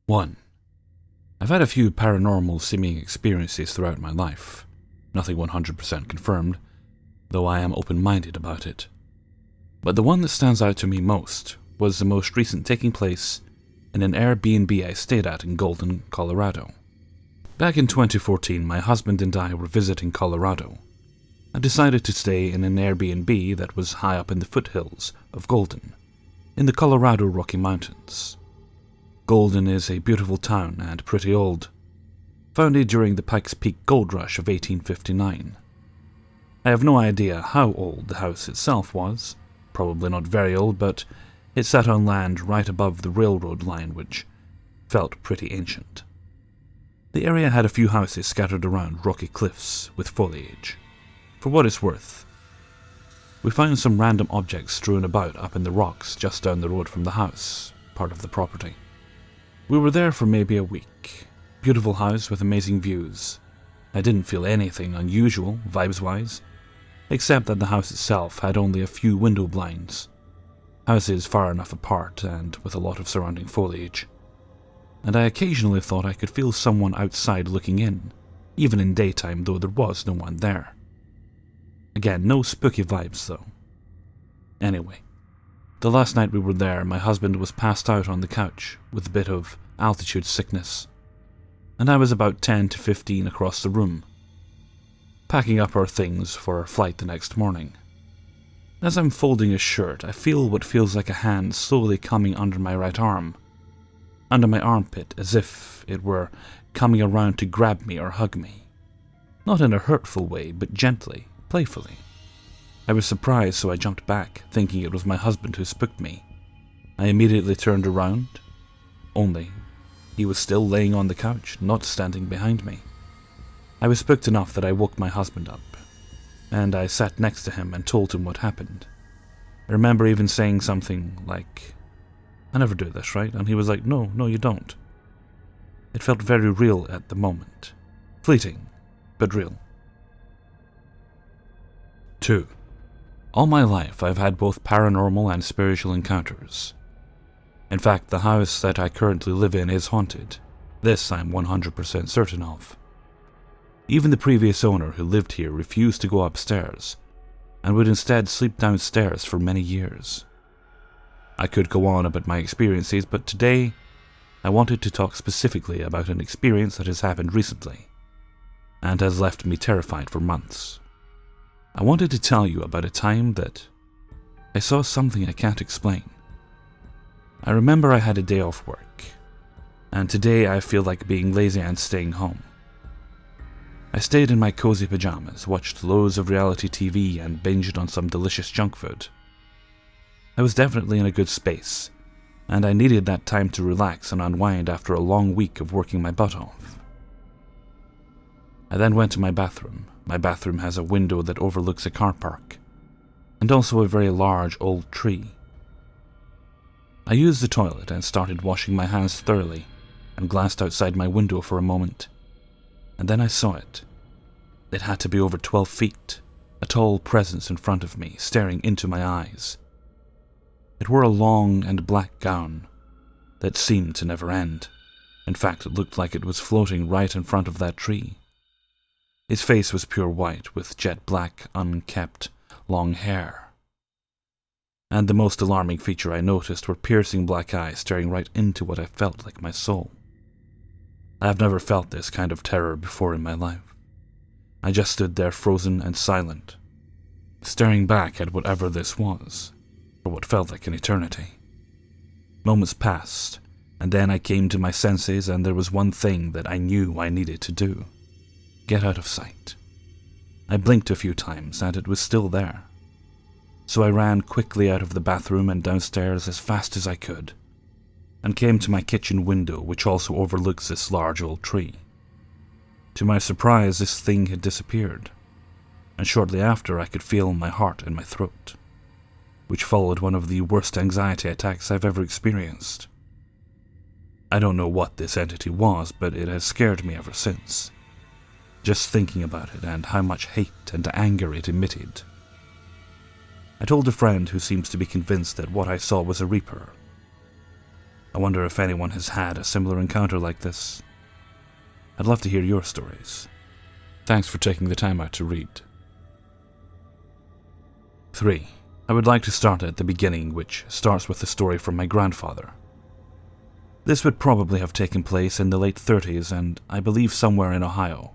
1. I've had a few paranormal seeming experiences throughout my life. Nothing 100% confirmed, though I am open-minded about it. But the one that stands out to me most was the most recent taking place in an Airbnb I stayed at in Golden, Colorado. Back in 2014, my husband and I were visiting Colorado. I decided to stay in an Airbnb that was high up in the foothills of Golden, in the Colorado Rocky Mountains. Golden is a beautiful town and pretty old, founded during the Pikes Peak Gold Rush of 1859. I have no idea how old the house itself was, probably not very old, but it sat on land right above the railroad line, which felt pretty ancient. The area had a few houses scattered around rocky cliffs with foliage. For what it's worth, we found some random objects strewn about up in the rocks just down the road from the house, part of the property. We were there for maybe a week. Beautiful house with amazing views. I didn't feel anything unusual, vibes-wise, except that the house itself had only a few window blinds. Houses far enough apart and with a lot of surrounding foliage. And I occasionally thought I could feel someone outside looking in, even in daytime, though there was no one there. Again, no spooky vibes though. Anyway, the last night we were there, my husband was passed out on the couch with a bit of altitude sickness, and I was about 10 to 15 across the room, packing up our things for our flight the next morning. As I'm folding his shirt, I feel what feels like a hand slowly coming under my right arm, under my armpit, as if it were coming around to grab me or hug me. Not in a hurtful way, but gently, playfully. I was surprised, so I jumped back, thinking it was my husband who spooked me. I immediately turned around, only he was still laying on the couch, not standing behind me. I was spooked enough that I woke my husband up, and I sat next to him and told him what happened. I remember even saying something like, "I never do this, right?" And he was like, No, you don't." It felt very real at the moment. Fleeting, but real. 2. All my life I've had both paranormal and spiritual encounters. In fact, the house that I currently live in is haunted. This I'm 100% certain of. Even the previous owner who lived here refused to go upstairs, and would instead sleep downstairs for many years. I could go on about my experiences, but today I wanted to talk specifically about an experience that has happened recently, and has left me terrified for months. I wanted to tell you about a time that I saw something I can't explain. I remember I had a day off work, and today I feel like being lazy and staying home. I stayed in my cozy pajamas, watched loads of reality TV, and binged on some delicious junk food. I was definitely in a good space, and I needed that time to relax and unwind after a long week of working my butt off. I then went to my bathroom. My bathroom has a window that overlooks a car park, and also a very large old tree. I used the toilet and started washing my hands thoroughly, and glanced outside my window for a moment, and then I saw it. It had to be over 12 feet, a tall presence in front of me, staring into my eyes. It wore a long and black gown that seemed to never end. In fact, it looked like it was floating right in front of that tree. His face was pure white, with jet black, unkempt, long hair. And the most alarming feature I noticed were piercing black eyes staring right into what I felt like my soul. I have never felt this kind of terror before in my life. I just stood there frozen and silent, staring back at whatever this was, for what felt like an eternity. Moments passed, and then I came to my senses, and there was one thing that I knew I needed to do. Get out of sight. I blinked a few times, and it was still there. So I ran quickly out of the bathroom and downstairs as fast as I could, and came to my kitchen window, which also overlooks this large old tree. To my surprise, this thing had disappeared, and shortly after I could feel my heart in my throat, which followed one of the worst anxiety attacks I've ever experienced. I don't know what this entity was, but it has scared me ever since. Just thinking about it and how much hate and anger it emitted. I told a friend who seems to be convinced that what I saw was a reaper. I wonder if anyone has had a similar encounter like this. I'd love to hear your stories. Thanks for taking the time out to read. 3. I would like to start at the beginning, which starts with the story from my grandfather. This would probably have taken place in the late 30s and I believe somewhere in Ohio.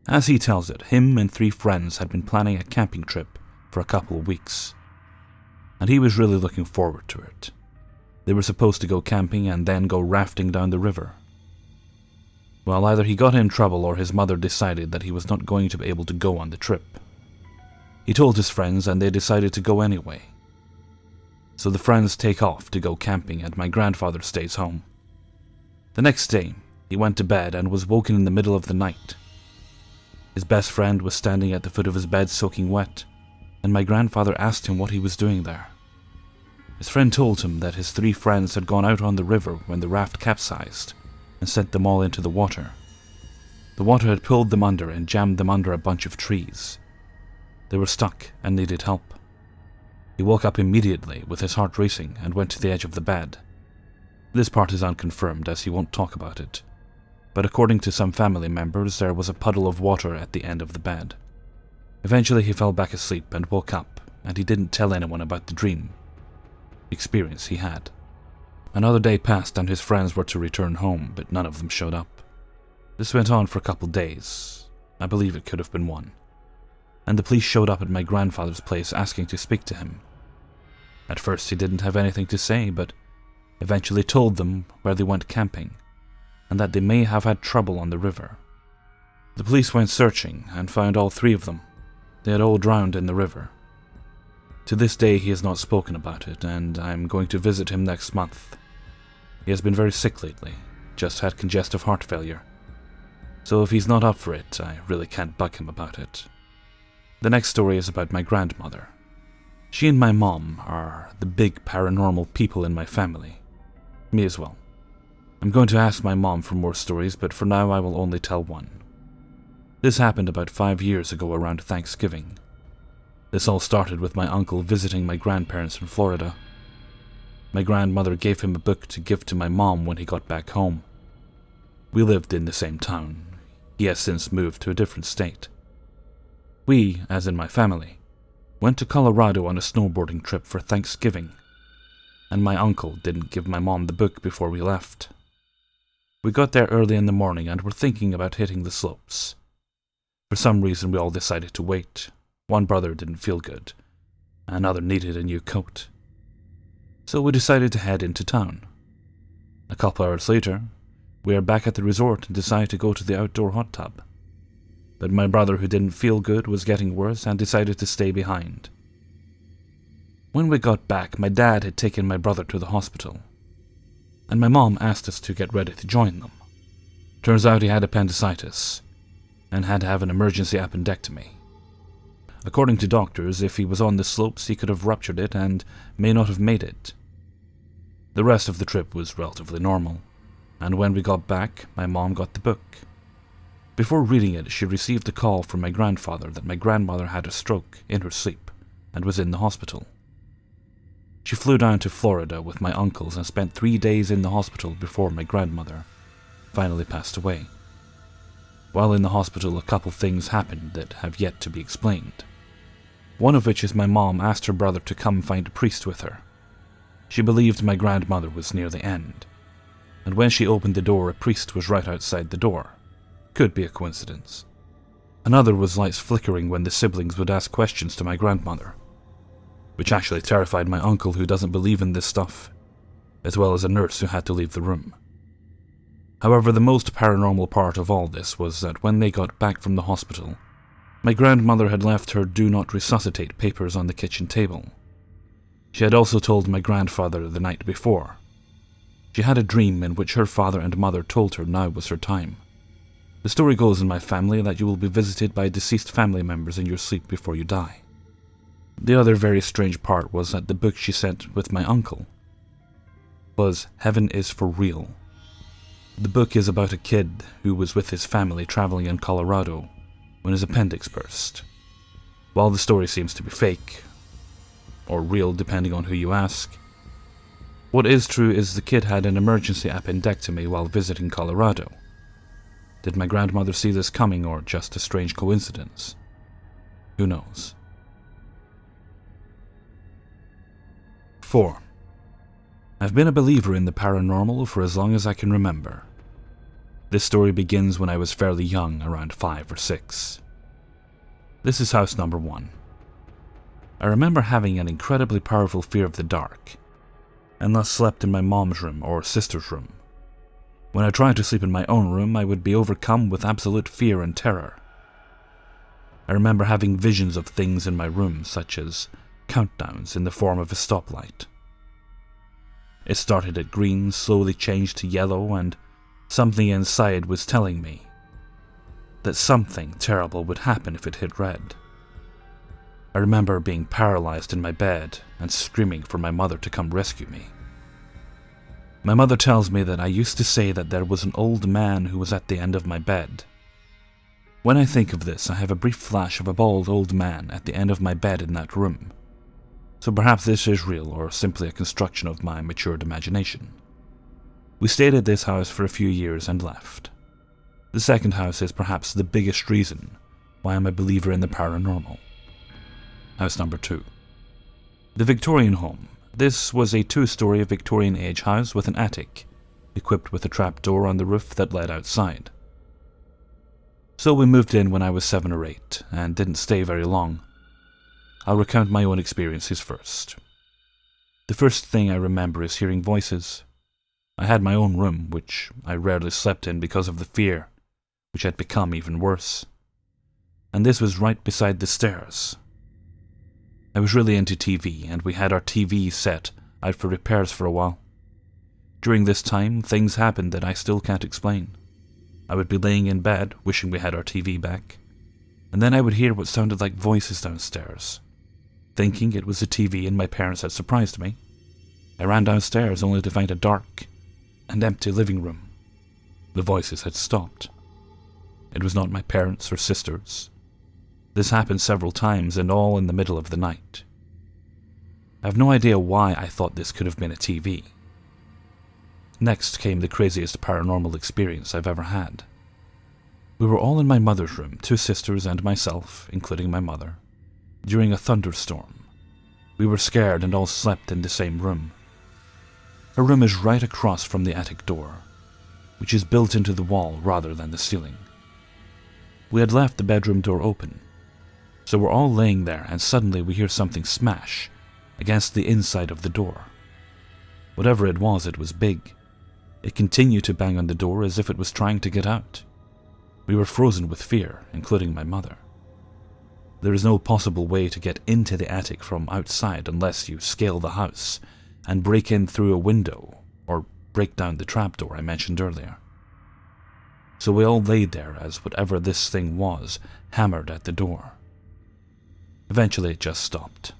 As he tells it, him and 3 friends had been planning a camping trip for a couple of weeks, and he was really looking forward to it. They were supposed to go camping and then go rafting down the river. Well, either he got in trouble or his mother decided that he was not going to be able to go on the trip. He told his friends and they decided to go anyway. So the friends take off to go camping and my grandfather stays home. The next day, he went to bed and was woken in the middle of the night. His best friend was standing at the foot of his bed soaking wet, and my grandfather asked him what he was doing there. His friend told him that his 3 friends had gone out on the river when the raft capsized and sent them all into the water. The water had pulled them under and jammed them under a bunch of trees. They were stuck and needed help. He woke up immediately with his heart racing and went to the edge of the bed. This part is unconfirmed as he won't talk about it, but according to some family members there was a puddle of water at the end of the bed. Eventually he fell back asleep and woke up, and he didn't tell anyone about the dream experience he had. Another day passed and his friends were to return home, but none of them showed up. This went on for a couple days. I believe it could have been 1. And the police showed up at my grandfather's place asking to speak to him. At first he didn't have anything to say, but eventually told them where they went camping, and that they may have had trouble on the river. The police went searching and found all 3 of them. They had all drowned in the river. To this day he has not spoken about it, and I'm going to visit him next month. He has been very sick lately, just had congestive heart failure. So if he's not up for it, I really can't bug him about it. The next story is about my grandmother. She and my mom are the big paranormal people in my family. Me as well. I'm going to ask my mom for more stories, but for now I will only tell one. This happened about 5 years ago around Thanksgiving. This all started with my uncle visiting my grandparents in Florida. My grandmother gave him a book to give to my mom when he got back home. We lived in the same town. He has since moved to a different state. We, as in my family, went to Colorado on a snowboarding trip for Thanksgiving, and my uncle didn't give my mom the book before we left. We got there early in the morning and were thinking about hitting the slopes. For some reason we all decided to wait. One brother didn't feel good. Another needed a new coat. So we decided to head into town. A couple hours later, we are back at the resort and decide to go to the outdoor hot tub. But my brother, who didn't feel good, was getting worse and decided to stay behind. When we got back, my dad had taken my brother to the hospital, and my mom asked us to get ready to join them. Turns out he had appendicitis and had to have an emergency appendectomy. According to doctors, if he was on the slopes, he could have ruptured it and may not have made it. The rest of the trip was relatively normal, and when we got back, my mom got the book. Before reading it, she received a call from my grandfather that my grandmother had a stroke in her sleep and was in the hospital. She flew down to Florida with my uncles and spent 3 days in the hospital before my grandmother finally passed away. While in the hospital, a couple things happened that have yet to be explained. One of which is my mom asked her brother to come find a priest with her. She believed my grandmother was near the end, and when she opened the door, a priest was right outside the door. Could be a coincidence. Another was lights flickering when the siblings would ask questions to my grandmother, which actually terrified my uncle, who doesn't believe in this stuff, as well as a nurse who had to leave the room. However, the most paranormal part of all this was that when they got back from the hospital, my grandmother had left her do not resuscitate papers on the kitchen table. She had also told my grandfather the night before. She had a dream in which her father and mother told her now was her time. The story goes in my family that you will be visited by deceased family members in your sleep before you die. The other very strange part was that the book she sent with my uncle was Heaven is for Real. The book is about a kid who was with his family traveling in Colorado when his appendix burst. While the story seems to be fake, or real depending on who you ask, What is true is the kid had an emergency appendectomy while visiting Colorado. Did my grandmother see this coming, or just a strange coincidence? Who knows? 4. I've been a believer in the paranormal for as long as I can remember. This story begins when I was fairly young, around 5 or 6. This is house number 1. I remember having an incredibly powerful fear of the dark, and thus slept in my mom's room or sister's room. When I tried to sleep in my own room, I would be overcome with absolute fear and terror. I remember having visions of things in my room, such as countdowns in the form of a stoplight. It started at green, slowly changed to yellow, and something inside was telling me that something terrible would happen if it hit red. I remember being paralyzed in my bed and screaming for my mother to come rescue me. My mother tells me that I used to say that there was an old man who was at the end of my bed. When I think of this, I have a brief flash of a bald old man at the end of my bed in that room. So perhaps this is real, or simply a construction of my matured imagination. We stayed at this house for a few years and left. The second house is perhaps the biggest reason why I'm a believer in the paranormal. House number 2. The Victorian home. This was a 2-story Victorian-age house with an attic, equipped with a trapdoor on the roof that led outside. So we moved in when I was 7 or 8, and didn't stay very long. I'll recount my own experiences first. The first thing I remember is hearing voices. I had my own room, which I rarely slept in because of the fear, which had become even worse. And this was right beside the stairs. I was really into TV, and we had our TV set out for repairs for a while. During this time, things happened that I still can't explain. I would be laying in bed, wishing we had our TV back, and then I would hear what sounded like voices downstairs. Thinking it was the TV and my parents had surprised me, I ran downstairs only to find a dark and empty living room. The voices had stopped. It was not my parents or sisters. This happened several times, and all in the middle of the night. I have no idea why I thought this could have been a TV. Next came the craziest paranormal experience I've ever had. We were all in my mother's room, 2 sisters and myself, including my mother, during a thunderstorm. We were scared and all slept in the same room. Her room is right across from the attic door, which is built into the wall rather than the ceiling. We had left the bedroom door open, so we're all laying there, and suddenly we hear something smash against the inside of the door. Whatever it was big. It continued to bang on the door as if it was trying to get out. We were frozen with fear, including my mother. There is no possible way to get into the attic from outside unless you scale the house and break in through a window or break down the trapdoor I mentioned earlier. So we all laid there as whatever this thing was hammered at the door. Eventually it just stopped,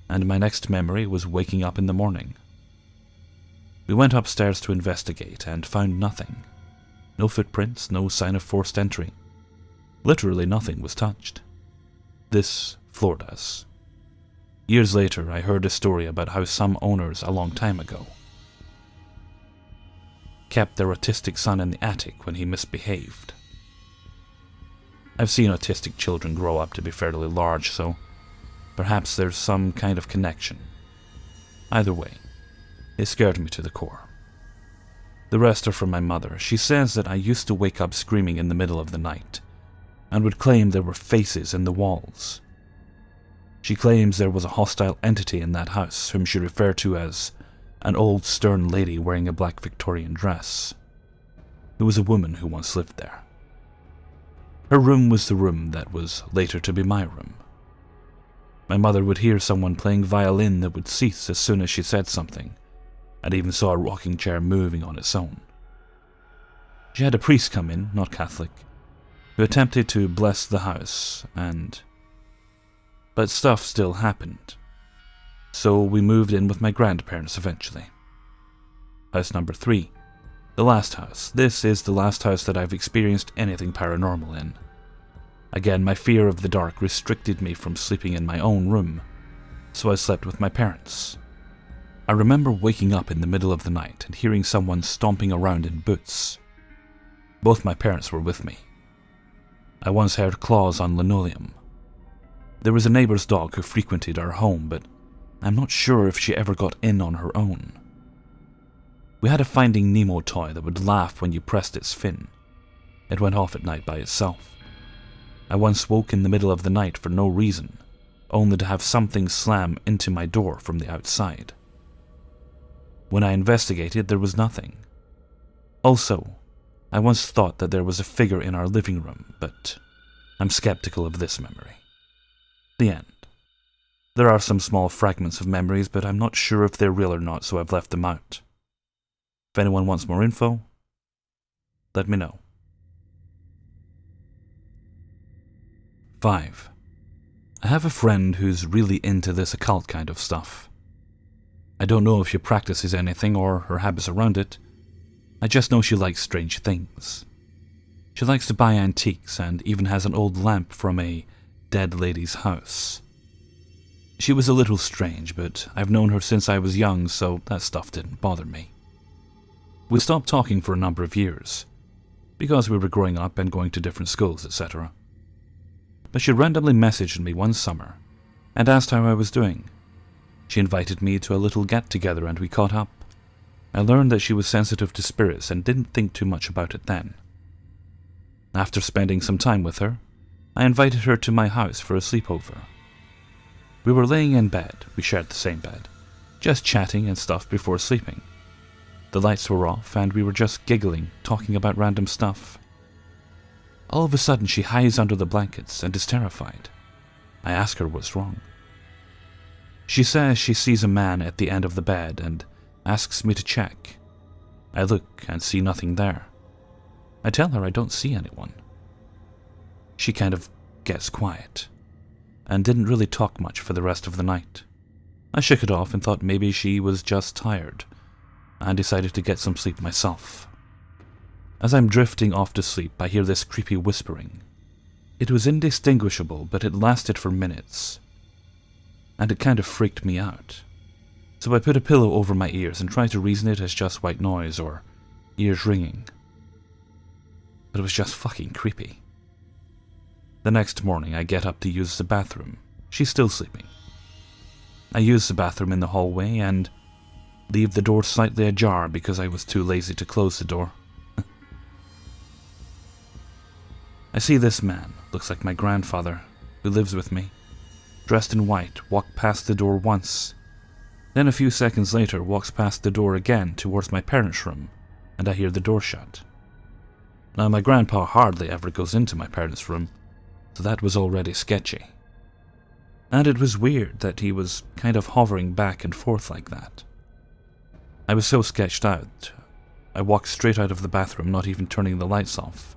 and my next memory was waking up in the morning. We went upstairs to investigate and found nothing. No footprints, no sign of forced entry. Literally nothing was touched. This floored us. Years later, I heard a story about how some owners a long time ago kept their autistic son in the attic when he misbehaved. I've seen autistic children grow up to be fairly large, so perhaps there's some kind of connection. Either way, it scared me to the core. The rest are from my mother. She says that I used to wake up screaming in the middle of the night, and would claim there were faces in the walls. She claims there was a hostile entity in that house whom she referred to as an old stern lady wearing a black Victorian dress. It was a woman who once lived there. Her room was the room that was later to be my room. My mother would hear someone playing violin that would cease as soon as she said something, and even saw a rocking chair moving on its own. She had a priest come in, not Catholic, who attempted to bless the house, but stuff still happened. So we moved in with my grandparents eventually. House number 3. The last house. This is the last house that I've experienced anything paranormal in. Again, my fear of the dark restricted me from sleeping in my own room, so I slept with my parents. I remember waking up in the middle of the night and hearing someone stomping around in boots. Both my parents were with me. I once heard claws on linoleum. There was a neighbor's dog who frequented our home, but I'm not sure if she ever got in on her own. We had a Finding Nemo toy that would laugh when you pressed its fin. It went off at night by itself. I once woke in the middle of the night for no reason, only to have something slam into my door from the outside. When I investigated, there was nothing. Also, I once thought that there was a figure in our living room, but I'm skeptical of this memory. The end. There are some small fragments of memories, but I'm not sure if they're real or not, so I've left them out. If anyone wants more info, let me know. 5. I have a friend who's really into this occult kind of stuff. I don't know if she practices anything or her habits around it. I just know she likes strange things. She likes to buy antiques and even has an old lamp from a dead lady's house. She was a little strange, but I've known her since I was young, so that stuff didn't bother me. We stopped talking for a number of years, because we were growing up and going to different schools, etc. But she randomly messaged me one summer and asked how I was doing. She invited me to a little get-together and we caught up. I learned that she was sensitive to spirits and didn't think too much about it then. After spending some time with her, I invited her to my house for a sleepover. We were laying in bed, we shared the same bed, just chatting and stuff before sleeping. The lights were off and we were just giggling, talking about random stuff. All of a sudden she hides under the blankets and is terrified. I ask her what's wrong. She says she sees a man at the end of the bed and asks me to check. I look and see nothing there. I tell her I don't see anyone. She kind of gets quiet and didn't really talk much for the rest of the night. I shook it off and thought maybe she was just tired and decided to get some sleep myself. As I'm drifting off to sleep, I hear this creepy whispering. It was indistinguishable, but it lasted for minutes, and it kind of freaked me out. So I put a pillow over my ears and tried to reason it as just white noise or ears ringing. But it was just fucking creepy. The next morning, I get up to use the bathroom. She's still sleeping. I use the bathroom in the hallway and leave the door slightly ajar because I was too lazy to close the door. I see this man, looks like my grandfather, who lives with me, dressed in white, walk past the door once. Then a few seconds later walks past the door again towards my parents' room, and I hear the door shut. Now my grandpa hardly ever goes into my parents' room, so that was already sketchy. And it was weird that he was kind of hovering back and forth like that. I was so sketched out, I walked straight out of the bathroom, not even turning the lights off,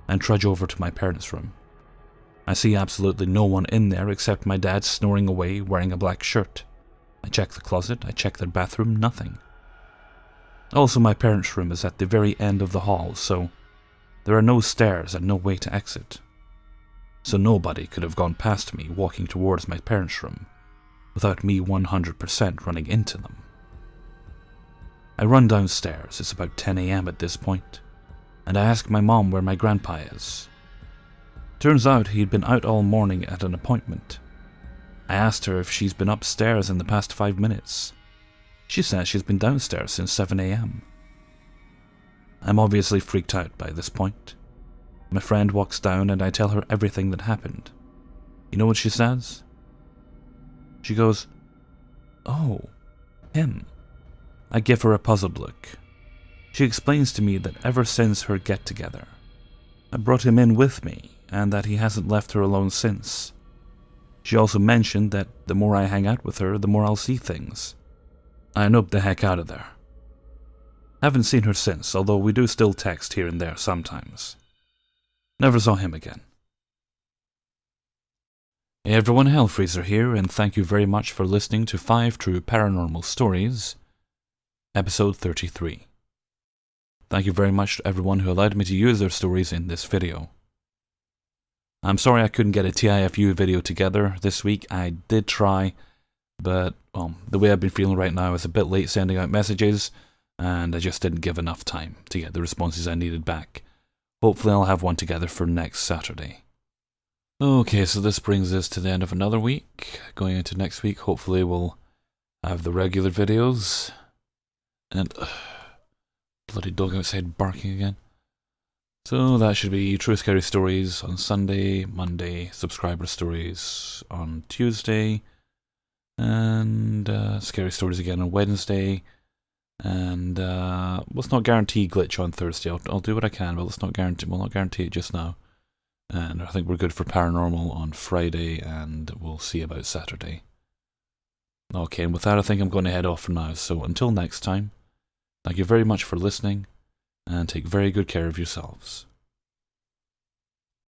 and trudge over to my parents' room. I see absolutely no one in there except my dad snoring away wearing a black shirt. I check the closet, I check their bathroom, nothing. Also, my parents' room is at the very end of the hall, so there are no stairs and no way to exit. So nobody could have gone past me walking towards my parents' room without me 100% running into them. I run downstairs, it's about 10 AM at this point, and I ask my mom where my grandpa is. Turns out he'd been out all morning at an appointment. I asked her if she's been upstairs in the past 5 minutes. She says she's been downstairs since 7 AM. I'm obviously freaked out by this point. My friend walks down and I tell her everything that happened. You know what she says? She goes, "Oh, him." I give her a puzzled look. She explains to me that ever since her get-together, I brought him in with me and that he hasn't left her alone since. She also mentioned that the more I hang out with her, the more I'll see things. I noped the heck out of there. Haven't seen her since, although we do still text here and there sometimes. Never saw him again. Hey everyone, Hellfreezer here, and thank you very much for listening to 5 True Paranormal Stories, Episode 33. Thank you very much to everyone who allowed me to use their stories in this video. I'm sorry I couldn't get a TIFU video together this week. I did try, But the way I've been feeling right now is a bit late sending out messages, and I just didn't give enough time to get the responses I needed back. Hopefully I'll have one together for next Saturday. Okay, so this brings us to the end of another week. Going into next week, hopefully we'll have the regular videos. And bloody dog outside barking again. So that should be True Scary Stories on Sunday, Monday, Subscriber Stories on Tuesday, and Scary Stories again on Wednesday, and let's not guarantee Glitch on Thursday. I'll do what I can, but let's not guarantee. We'll not guarantee it just now. And I think we're good for Paranormal on Friday, and we'll see about Saturday. Okay, and with that, I think I'm going to head off for now. So until next time, thank you very much for listening, and take very good care of yourselves.